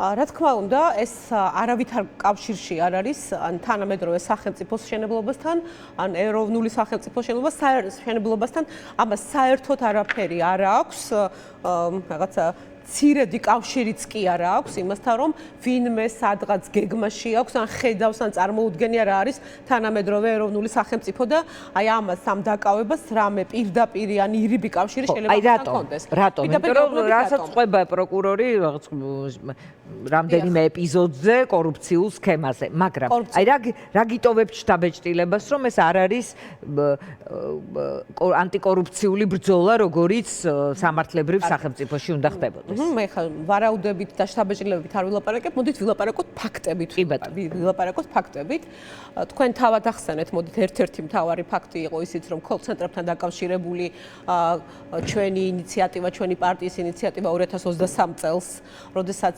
რა თქმა უნდა, ეს არავითარ კავშირში არ არის ან თანამედროვე სახელმწიფოს მშენებლობასთან, ან ეროვნული სახელმწიფოს მშენებლობასთან, ამას საერთოდ არაფერი არ აქვს, რაღაცა ცირედი კავშირიც კი არ აქვს იმასთან, რომ ვინმე სადღაც გეგმაში აქვს, ან ხედავს, ან წარმოუდგენია რა არის თანამედროვე ეროვნული სახელმწიფო და აი ამას ამ დაკავებას რამე პირდაპირი ან ირიბი კავშირი შეიძლება გქონდეს. რატომ? იმიტომ რომ რასაც ყვება პროკურორი რაღაც რამდენიმე ეპიზოდზე კორუფციულ სქემაზე, მაგრამ აი რა გიტოვებთ შტაბ-ეჭდილებას, რომ ეს არ არის ანტიკორუფციული ბრძოლა, როგორიც სამართლებრივ სახელმწიფოში უნდა ხდებოდეს. მე ხა ვარაუდებით და შტაბ-ეჭდილებით არ ვილაპარაკებ, მოდით ვილაპარაკოთ ფაქტებით. ვილაპარაკოთ ფაქტებით. თქვენ თავად ახსენეთ, მოდით ერთ-ერთი მთავარი ფაქტი იყო ისიც, რომ კოლ-ცენტრებთან დაკავშირებული ჩვენი ინიციატივა, ჩვენი პარტიის ინიციატივა 2023 წელს, როდესაც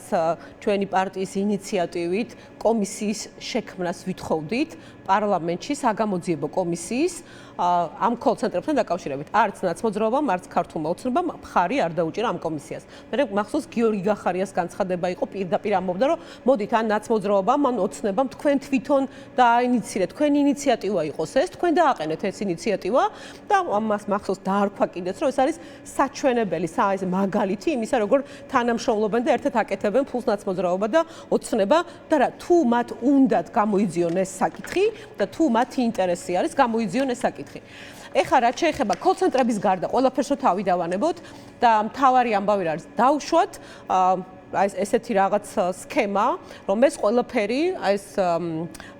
ჩვენი პარტიის ინიციატივით კომისიის შექმნას ვითხოვდით პარლამენტში საგამოძიებო კომისიის ამ კოლ-ცენტრებთან დაკავშირებით. არც ნაცმოძრაობამ, არც ქართულმა ოცნებამ მხარი არ დაუჭირა ამ კომისიას. მე მახსოვს გიორგი გახარიას განცხადება იყო პირდაპირ ამბობდა, რომ მოდით ან ნაცმოძრაობამ, ან ოცნებამ თქვენ თვითონ დააინიციირეთ, თქვენი ინიციატივა იყოს ეს, თქვენ დააყენეთ ეს ინიციატივა და ამას მახსოვს დაარქვა კიდეც, რომ ეს არის საჩვენებელი, ეს მაგალითი იმისა, როგორ თანამშრომლობენ და ერთად აკეთებენ ფულს ნაცმოძრაობა და ოცნება და რა თუ მათ უნდათ გამოიძიონ ეს საკითხი და თუ მათი ინტერესი არის გამოიძიონ ეს საკითხი. ეხლა რაც შეეხება კოლ-ცენტრების გარდა ყველაფერს რო თავი დავანებოთ და მთავარი ამბავი რა არის დავუშვათ აი ესეთი რაღაც სქემა, რომ ეს ყველაფერი ეს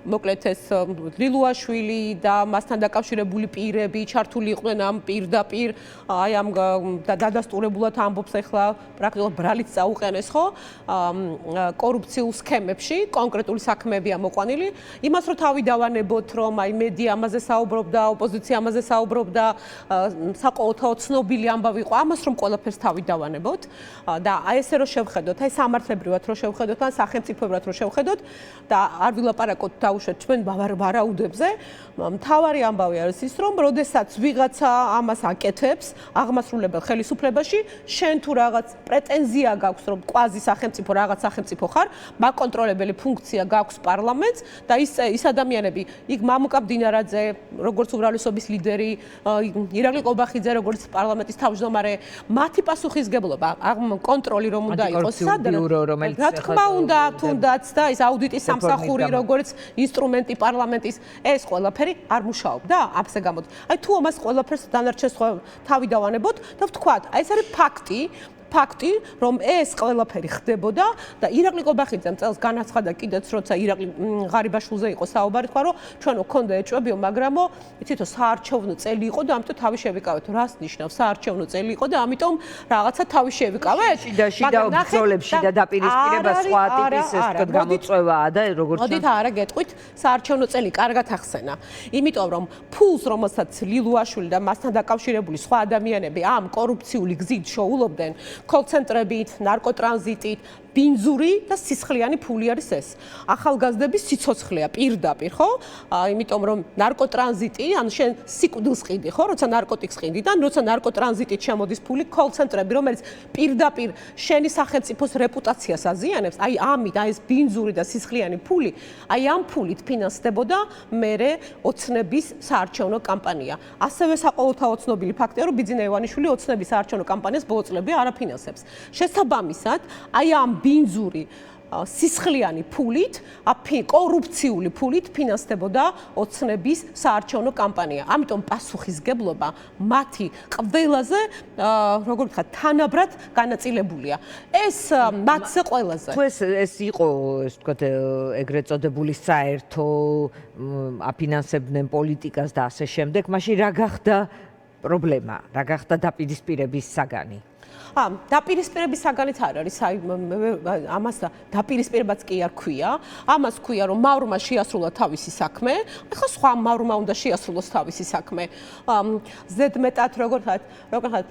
მოკლედ ეს ლილუაშვილი და მასთან დაკავშირებული პირები ჩართული იყვნენ ამ პირდაპირ აი ამ დადასტურებულად ამბობს ახლა პრაქტიკულად ბრალიც წაუყენეს ხო კორუფციულ სქემებში კონკრეტული საქმეებია მოყვანილი იმას რომ თავი დავანებოთ რომ აი მედია ამაზე საუბრობდა ოპოზიცია ამაზე საუბრობდა საყოველთაო ცნობილი ამბავი იყო ამას რომ ყველაფერს თავი დავანებოთ და აი ესე რომ შევხედოთ აი სამართლებრივად რომ შევხედოთ ან სახელმწიფოებრივად რომ შევხედოთ და არ ვილაპარაკოთ უშოთ ჩვენ ვარაუდებზე მთავარი ამბავი არის ის რომ როდესაც ვიღაცა ამას აკეთებს აღმასრულებელ ხელისუფლებაში შენ თუ რაღაც პრეტენზია გაქვს რომ კვაზი სახელმწიფო რაღაც სახელმწიფო ხარ მაკონტროლებელი ფუნქცია გაქვს პარლამენტს და ის ადამიანები იქ მამუკა ბდინარაძე როგორც უმრავლესობის ლიდერი ირაკლი ყობახიძე როგორც პარლამენტის თავმჯდომარე მათი პასუხისგებლობა კონტროლი რომ უნდა იყოს სადაც რა თქმა უნდა თუნდაც და ის აუდიტის სამსახური როგორც ინსტრუმენტი პარლამენტის ეს ყველაფერი არ მუშაობდა ამაზე გამოდ. აი თუ ამას ყველაფერს დანარჩენს თავი დავანებოთ და ვთქვათ, აი ეს არის ფაქტი, რომ ეს ყველაფერი ხდებოდა და ირაკლი ყობახიძემ წელს განაცხადა კიდეც როცა ირაკლი ღარიბაშვილზე იყო საუბარი თქვა რომ ჩვენო გქონდა ეჭვებიო მაგრამო იცითო საარჩევნო წელი იყო და ამიტომ თავი შევიკავეთ რას ნიშნავს საარჩევნო წელი იყო და ამიტომ რაღაცა თავი შევიკავეთ შიდა ბრძოლებში და დაპირისპირება სხვა ტიპის ეს თქვა გამოწვევაა და როგორც მოდით არა გეტყვით საარჩევნო წელი კარგად ახსენა იმიტომ რომ ფულს რომელსაც ლილუაშვილი და მასთან დაკავშირებული სხვა ადამიანები ამ კორუფციული გზით შოულობდნენ კოლ-ცენტრებით, ნარკოტრანზიტით, ბინძური და სისხლიანი ფული არის ეს. ახალგაზრდების სიცოცხლეა პირდაპირ, ხო? იმიტომ რომ ნარკოტრანზიტი, ანუ შენ სიკვდილს ყიდი, ხო? როცა ნარკოტიკს ყიდი და როცა ნარკოტრანზიტით შემოდის ფული, კოლ-ცენტრები, რომელიც პირდაპირ შენი სახელმწიფოს რეპუტაციას აზიანებს, აი ამით, აი ეს ბინძური და სისხლიანი ფული, აი ამ ფულით ფინანსდებოდა მერე ოცნების საარჩევნო კამპანია. ასევე საყოველთაო ცნობილი ფაქტია, რომ ბიძინა ივანიშვილი ოცნების საარჩევნო კამპანიას ბოლო წლები არ აფინანსებს. შესაბამისად, აი ამ ბინძური სისხლიანი ფულით, კორუფციული ფულით ფინანსდებოდა ოცნების საარჩევნო კამპანია. ამიტომ პასუხისგებლობა მათი ყველაზე, როგორ ვთქვათ, თანაბრად განაწილებულია. ეს მათზე ყველაზე. თუ ეს იყო, ეს ვთქვათ, ეგრეთ წოდებული საერთო აფინანსებდნენ პოლიტიკას და ასე შემდეგ, მაშინ რა გახდა პრობლემა? რა გახდა დაპირისპირების საგანი? დაპირისპირების საგანიც არ არის, ამას დაპირისპირებაც კი არ ქვია. ამას ქვია, რომ მავრმა შეასრულა თავისი საქმე, ახლა სხვა მავრმა უნდა შეასრულოს თავისი საქმე. ზედმეტად როგორ ხათ,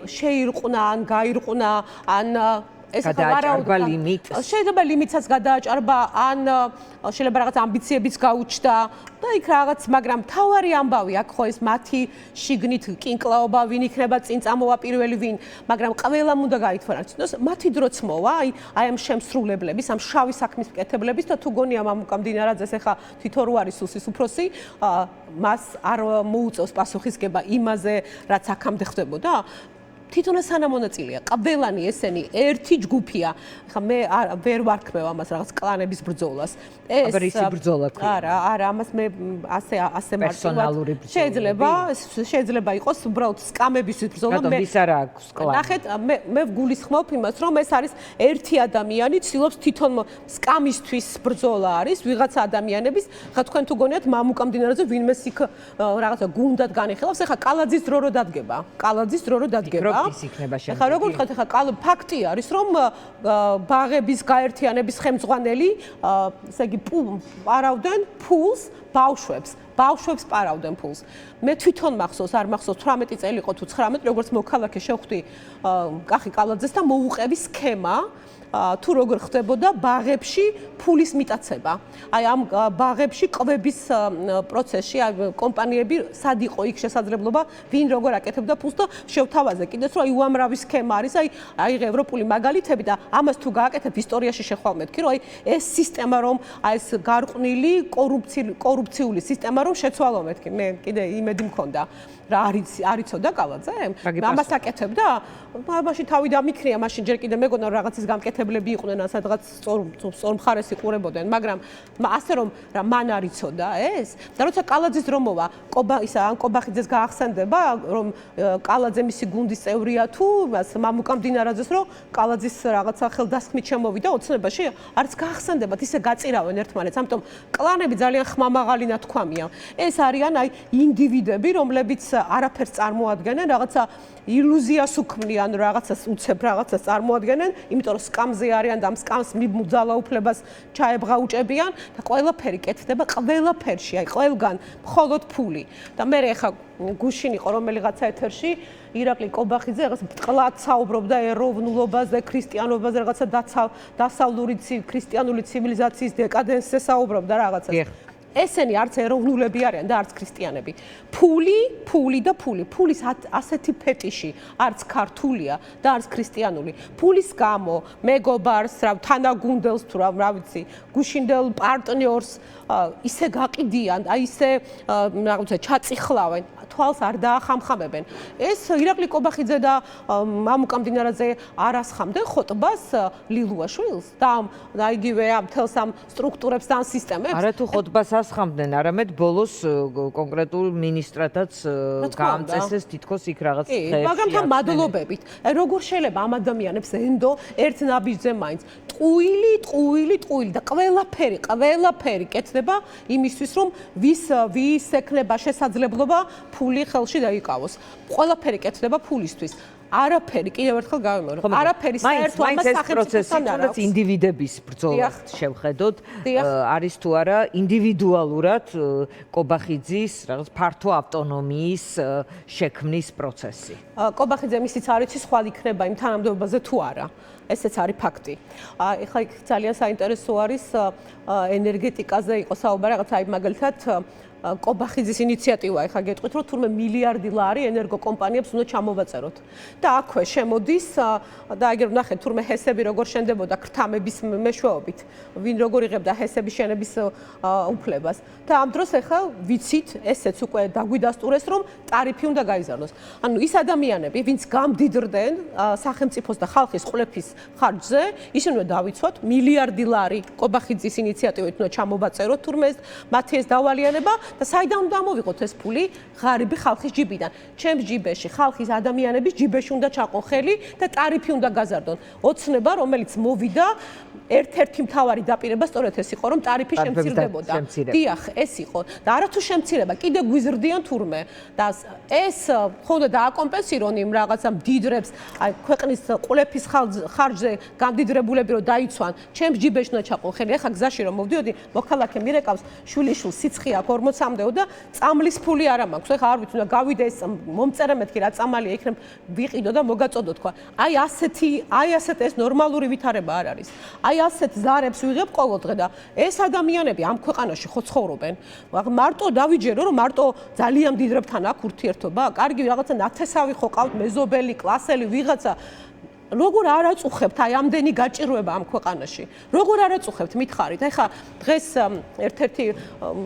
შეირყნა ან გაირყნა ან ეს გადააჭარბა ლიმიტს. შეიძლება ლიმიტსაც გადააჭარბა, ან შეიძლება რაღაც ამბიციებიც გაუჩნდა და იქ რაღაც, მაგრამ თავარი ამბავი აქ ხო ეს მათი შიგნით კინკლაობა, ვინ იქნება წინ წამოვა პირველი ვინ, მაგრამ ყველამ უნდა გაითვალისწინოს, მათი დროც მოვა, აი ამ შემსრულებლების, ამ შავი საქმის მკეთებლების და თუ გონია მამუკა მდინარაძეს ახლა თვითონ რო არის სუსის უფროსი, მას არ მოუწევს პასუხისგება იმაზე, რაც აქამდე ხდებოდა. თვითონ სანამონაწილეა, ყველანი ესენი ერთი ჯგუფია. ხა მე ვერ ვარქმევ ამას რაღაც კლანების ბრძოლას. ეს აბერისი ბრძოლა ქვია. არა, ამას მე ასე პერსონალური ბრძოლა. შეიძლება იყოს უბრალოდ სკამების ბრძოლა. მე ვის არა აქვს კლანი. ნახეთ, მე გულისხმობ იმას, რომ ეს არის ერთი ადამიანი, ცდილობს თვითონ სკამისთვის ბრძოლა არის ვიღაცა ადამიანების. ხა თქვენ თუ გონიათ მამუკა მდინარაძე ვინმეს იქ რაღაცა გუნდად განიხილავს, ეხა კალაძის დრო რო დადგება. კალაძის დრო რო დადგება. ახლა როგორ ვთქვათ, ახლა ფაქტი არის, რომ ბაღების გაერთიანების ხელმძღვანელი, ესე იგი, პარავდნენ ფულს ბავშვებს პარავდნენ ფულს. მე თვითონ მახსოვს, არ მახსოვს 18 წელი იყო თუ 19, როგორც მოქალაქე შევხვდი კახი კალაძეს და მოუყევი სქემა თუ როგორ ხდებოდა ბაღებში ფულის მიტაცება. აი ამ ბაღებში ყვების პროცესში კომპანიები სად იყო იქ შესაძლებლობა, ვინ როგორ აკეთებდა ფულს და შევთავაზე კიდეც რომ აი უამრავი სქემა არის, აი ევროპული მაგალითები და ამას თუ გააკეთებ ისტორიაში შეხვალ მეთქი, რომ აი ეს სისტემა რომ აი ეს გარყვნილი კორუფციული სისტემა რომ შეცვალო მეთქი, მე კიდე იმედი მქონდა. რა არიცოდა კალაძე? ამას აკეთებდა? მაშინ თავი დამიქრია, მაშინ ჯერ კიდე მეგონა რაღაცის გამკეთებლები იყვნენ, სადღაც სწორ მხარეს იყურებოდნენ, მაგრამ ასე რომ რა მან არიცოდა ეს? და როცა კალაძის დრო მოვა, კობახიძეს გაახსენდება, რომ კალაძე მისი გუნდის წევრია თუ მამუკა მდინარაძეს, რომ კალაძის რაღაცა ხელდასხმით შემოვიდა ოცნებაში, არც გაახსენდებათ, ისე გაწირავენ ერთმანეთს, ამიტომ კლანები ძალიან ხმამაღალი ნათქვამია. ეს არიან აი ინდივიდები, რომლებიც არაფერს წარმოადგენენ, რაღაცა ილუზიას უქმნიან, რაღაცას უცებ რაღაცას წარმოადგენენ, იმიტომ რომ სკამზე არიან და ამ სკამს მიბძალაუფლებას ჩაებღაუჭებიან და ყველაფერი კეთდება, ყველაფერში, აი ყველგან მხოლოდ ფული. და მე ახლა გუშინ იყო რომელიღაცა ეთერში ირაკლი კობახიძე რაღაც ბტყლად საუბრობდა ეროვნულობაზე, ქრისტიანობაზე, რაღაცა დასავლური ქრისტიანული ცივილიზაციის დეკადენსზე საუბრობდა რაღაცას. ესენი არც ეროვნულები არიან და არც ქრისტიანები. ფული და ფული. ფულის ასეთი ფეტიში არც ქართულია და არც ქრისტიანული. ფულის გამო მეგობარს, თანაგუნდელს თუ რა ვიცი, გუშინდელ პარტნიორს ისე გაყიდიან, აი ისე რაღაცა ჩაწიხლავენ. თვალს არ დაახამხამებენ. ეს ირაკლი კობახიძე და მამუკა მდინარაძე არ ასხამდნენ ხოტბას ლილუაშვილს და იგივე ამ თელს ამ სტრუქტურებს და ამ სისტემებს. არა თუ ხოტბას ასხამდნენ, არამედ ბოლოს კონკრეტულ მინისტრათაც გაამწესეს თითქოს იქ რაღაც ხეებში. მაგრამ თან მადლობებით. როგორ შეიძლება ამ ადამიანებს ენდო ერთ ნაბიჯზე მაინც ტყუილი და ყველაფერი კეთდება იმისთვის, რომ ვის ექნება შესაძლებლობა ფული ხელში დაიკავოს. ყველაფერი კეთდება ფულისთვის. არაფერი, კიდევ ერთხელ გავიმეორებ, არაფერი საერთო ამას სახელმწიფოსთან არ აქვს. ინდივიდების ბრძოლას შევხედოთ, არის თუ არა ინდივიდუალურად კობახიძის რაღაც ფართო ავტონომიის შექმნის პროცესი. კობახიძე მისიც არ იცის, ხვალ იქნება იმ თანამდებობაზე თუ არა. ესეც არის ფაქტი. ეხლა იქ ძალიან საინტერესო არის ენერგეტიკაზე იყო საუბარი, რაღაც აი მაგალითად კობახიძის ინიციატივა, ეხლა გეტყვით, რომ თურმე მილიარდი ლარი ენერგოკომპანიებს უნდა ჩამოვაწეროთ. და აქვე შემოდის და აგერ ნახეთ, თურმე ჰესები როგორ შენდებოდა ქრთამების მეშვეობით, ვინ როგორ იღებდა ჰესების შენების უფლებას. და ამ დროს ეხლა ვიცით, ესეც უკვე დაგვიდასტურეს, რომ ტარიფი უნდა გაიზარდოს. ანუ ის ადამიანები, ვინც გამდიდრდნენ სახელმწიფოს და ხალხის ყლეფის ხარჯზე, ისინი უნდა დავიცვათ, მილიარდი ლარი კობახიძის ინიციატივით უნდა ჩამოვაწეროთ, თურმე მათი ეს დავალიანება და საიდან უნდა ამოვიღოთ ეს ფული? ღარიბი ხალხის ჯიბიდან. ჩემს ჯიბეში, ხალხის ადამიანების ჯიბეში უნდა ჩაყო ხელი და ტარიფი უნდა გაზარდონ. ოცნება, რომელიც მოვიდა, ერთ-ერთი მთავარი დაპირება სწორედ ეს იყო, რომ ტარიფი შემცირდებოდა. დიახ, ეს იყო. და არათუ შემცირება, კიდე გვიზრდიან თურმე. და ეს ხოდა დააკომპენსირონ იმ რაღაცა მდიდრებს, აი ქვეყნის ყლეფის ხარჯზე გამდიდრებულები რომ დაიცვან, ჩემს ჯიბეში უნდა ჩაყო ხელი. ეხლა გზაში რომ მოვდიოდი, მოქალაქე მირეკავს შვილიშვილს სიცხე აქვს 40-მდეო და წამლის ფული არ მაქვს. ეხლა არ ვიცი, უნდა გავიდე ეს მომწერე მეთქი რა წამალია, იქნებ ვიყიდო და მოგაწოდო თქვა. აი ასეთ ეს ნორმალური ვითარება არ არის. აი ასეთ ზარებს ვიღებ ყოველდღე და ეს ადამიანები ამ ქვეყანაში ხო ცხოვრობენ. მარტო დავიჯერო რომ მარტო ძალიან დიდრებთან აქვს ურთიერთობა. კარგი რაღაცა ნათესავი ხო ყავთ, მეზობელი, კლასელი, ვიღაცა როგორ არ აწუხებთ აი ამდენი გაჭირვება ამ ქვეყანაში? როგორ არ აწუხებთ მითხარით? ეხლა დღეს ერთ-ერთი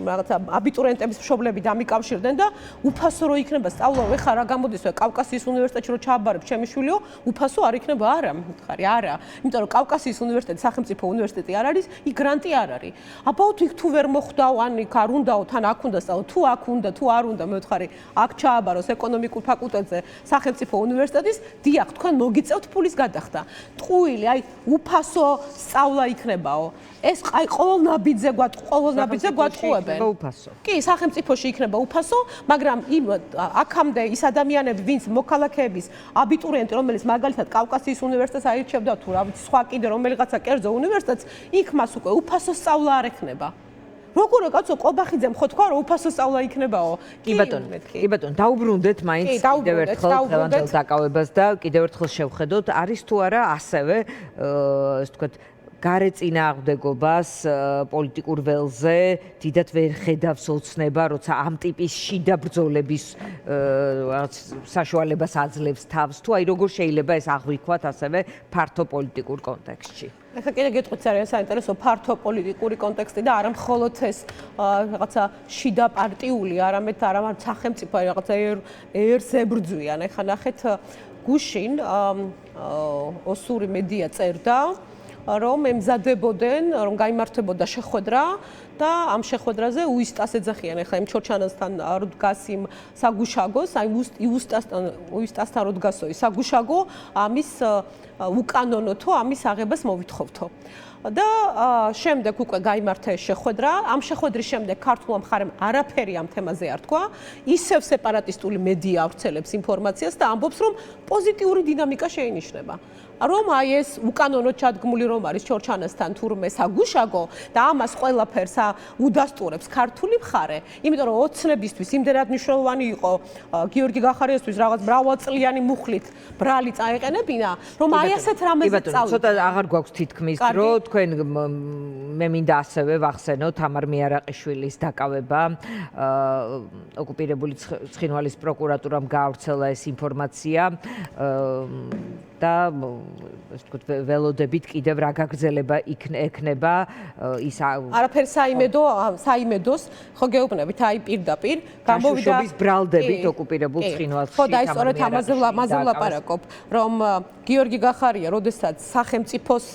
რაღაცა აბიტურიენტების მშობლები დამიკავშირდნენ და უფასო რო იქნება სწავლა, ეხლა რა გამოდის კავკასიის უნივერსიტეტში რო ჩააბარებ ჩემი შვილიო, უფასო არ იქნება არა, მითხარი, არა. იმიტომ რომ კავკასიის უნივერსიტეტი სახელმწიფო უნივერსიტეტი არ არის, იქ გრანტი არ არის. აბაუთ იქ თუ ვერ მოხვდაო, ან იქ არ უნდაო, თან აქ უნდა სწავლო, თუ აქ უნდა, თუ არ უნდა, მე ვთხარი, აქ ჩააბაროს ეკონომიკურ ფაკულტეტზე სახელმწიფო უნივერსიტეტის, დიახ, თქვენ მოგიწევთ ფული გადახდა. ტყუილი, აი უფასო სწავლა იქნებაო. ეს აი ყოველ ნაბიჯზე გვატყუებენ. კი, სახელმწიფოში იქნება უფასო, მაგრამ აქამდე ის ადამიანები, ვინც მოქალაქეების აბიტურიენტი, რომელიც მაგალითად კავკასიის უნივერსიტეტს აირჩევდა თუ რა ვიცი, სხვა კიდე რომელიღაცა კერძო უნივერსიტეტს, იქ მას უკვე უფასო სწავლა არ ექნება. როგორ კაცო ყობახიძემ ხო თქვა რომ უფასო სწავლა იქნებაო? კი ბატონო, დაუბრუნდეთ მაინც კიდევ ერთხელ დღევანდელ დაკავებას და კიდევ ერთხელ შევხედოთ, არის თუ არა ასევე ესე ვთქვათ გარეწინააღმდეგობას პოლიტიკურ ველზე დიდად ვერ ხედავს ოცნება, როცა ამ ტიპის შიდა ბრძოლების რაღაც საშუალებას აძლევს თავს, თუ აი როგორ შეიძლება ეს აღვიქვათ ასევე ფართო პოლიტიკურ კონტექსტში. ეხლა კიდე გეტყვით ძალიან საინტერესო ფართო პოლიტიკური კონტექსტი და არა მხოლოდ ეს რაღაცა შიდა პარტიული, არამედ სახელმწიფო რაღაცა ერს ებრძვიან. ეხლა ნახეთ გუშინ ოსური მედია წერდა რომ ემზადებოდნენ, რომ გამართებოდა შეხვედრა და ამ შეხვედრაზე უისტას ეძახიან. ეხლა იმ ჩორჩანასთან რო დგას იმ საგუშაგოს, აი უისტასთან რო დგასო ის საგუშაგო, ამის უკანონოთო, ამის აღებას მოვითხოვთო. და შემდეგ უკვე გამართა ეს შეხვედრა. ამ შეხვედრის შემდეგ ქართულ მხარემ არაფერი ამ თემაზე არ თქვა. ისევ სეპარატისტული მედია ავრცელებს ინფორმაციას და ამბობს, რომ პოზიტიური დინამიკა შეინიშნება. რომ აი ეს უკანონოდ ჩადგმული რომ არის ჩორჩანასთან თურმე საგუშაგო და ამას ყველაფერს უდასტურებს ქართული მხარე, იმიტომ რომ ოცნებისთვის იმდენად მნიშვნელოვანი იყო გიორგი გახარიასთვის რაღაც მრავალწლიანი მუხლით ბრალი წაეყენებინა, რომ აი ასეთ რამეზე წავიდა. ცოტა აღარ გვაქვს თითქმის დრო, თქვენ მე მინდა ასევე ვახსენო თამარ მიარაყიშვილის დაკავება. ოკუპირებული ცხინვალის პროკურატურამ გაავრცელა ეს ინფორმაცია და ესე ვთქვათ ველოდებით კიდევ რა გაგრძელება ექნება ის არაფერ საიმედოს ხო გეუბნებით აი პირდაპირ გამოვიდა შობის ბრალდებით ოკუპირებულ ცხინვალში. ხო და ის სწორედ ამაზე ვლაპარაკობ, რომ გიორგი გახარია, როდესაც სახელმწიფოს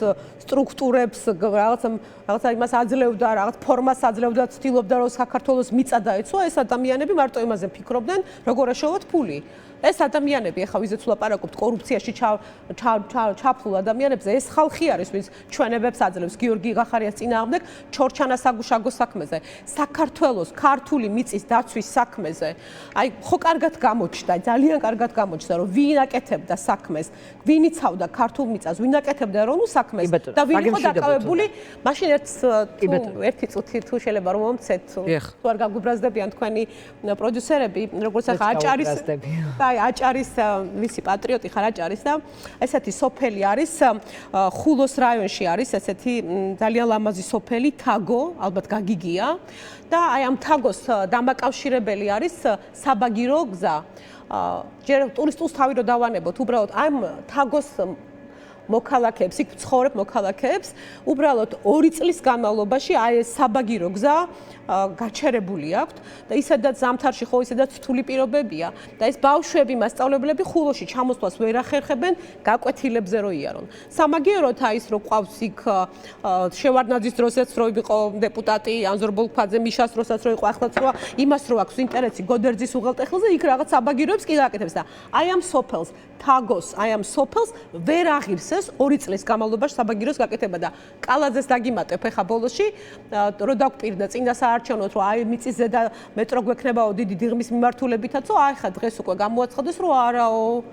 სტრუქტურებს რაღაცა იმას აძლევდა, რაღაც ფორმას აძლევდა, ცდილობდა რომ საქართველოს მიწა დაეცვა, ეს ადამიანები მარტო იმაზე ფიქრობდნენ, როგორ ეშოვათ ფული. ეს ადამიანები, ახლა ვიზეც ვლაპარაკობთ კორუფციაში ჩაფლულ ადამიანებზე, ეს ხალხი არის, ვინც ჩვენებებს აძლევს გიორგი გახარიას წინააღმდეგ ჩორჩანა საგუშაგოს საქმეზე, საქართველოს ქართული მიწის დაცვის საქმეზე. აი, ხო კარგად გამოჩნდა, ძალიან კარგად გამოჩნდა, რომ ვინ აკეთებდა საქმეს, ვინ იცავდა ქართულ მიწას, ვინ აკეთებდა ეროვნულ საქმეს და ვინ იყო დაკავებული. მაშინ ერთი წუთი თუ შეიძლება რომ მომცეთ, თუ არ გაგვიბრაზდებიან თქვენი პროდიუსერები, როგორც ახლა აჭარის ვისი პატრიოტი ხარ აჭარის და ესეთი სოფელი არის ხულოს რაიონში არის ესეთი ძალიან ლამაზი სოფელი თაგო, ალბათ გაგიგია და აი ამ თაგოს დამაკავშირებელი არის საბაგირო გზა. ჯერ ტურისტულს თავი რო დავანებოთ, უბრალოდ ამ თაგოს მოქალაქეებს, იქ ცხოვრებ მოქალაქეებს, უბრალოდ 2 წლის განმავლობაში აი ეს საბაგირო გზა გაჩერებული აქვს და ისედაც ზამთარში ხო ისედაც რთული პირობებია და ეს ბავშვები, მასწავლებლები ხულოში ჩამოსვლას ვერ ახერხებენ გაკვეთილებზე რო იარონ. სამაგიეროდ აი ის რო ყავს იქ შევარდნაძის დროსაც რო იყო დეპუტატი ანზორბოლქვაძე, მიშას დროსაც რო იყო, ახლაც რო იმას რო აქვს ინტერესი გოდერძის უღელტეხილზე, იქ რაღაც საბაგიროებს კი გააკეთებს და აი ამ სოფელს თაგოს, აი ამ სოფელს ვერ აღირს ეს 2 წლის განმავლობაში საბაგიროს გაკეთება და კალაძეს დაგიმატებ ეხა ბოლოში რო დაგვპირდა წინა საარჩევნოთ რომ აი მიწის ზედა მეტრო გვექნებაო დიდი დიღმის მიმართულებითაც, აი ხა დღეს უკვე გამოაცხადეს რომ არაო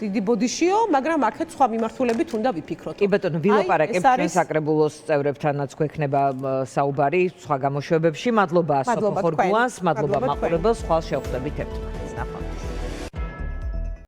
დიდი ბოდიშიო, მაგრამ აქეთ სხვა მიმართულებით უნდა ვიფიქროთ. კი ბატონო, ვილაპარაკებთ ჩვენ საკრებულოს წევრებთანაც გვექნება საუბარი სხვა გამოშვებებში. მადლობა სოფო ხორგუანს, მადლობა მაყურებელს, ხვალ შევხვდებით ერთმანეთს.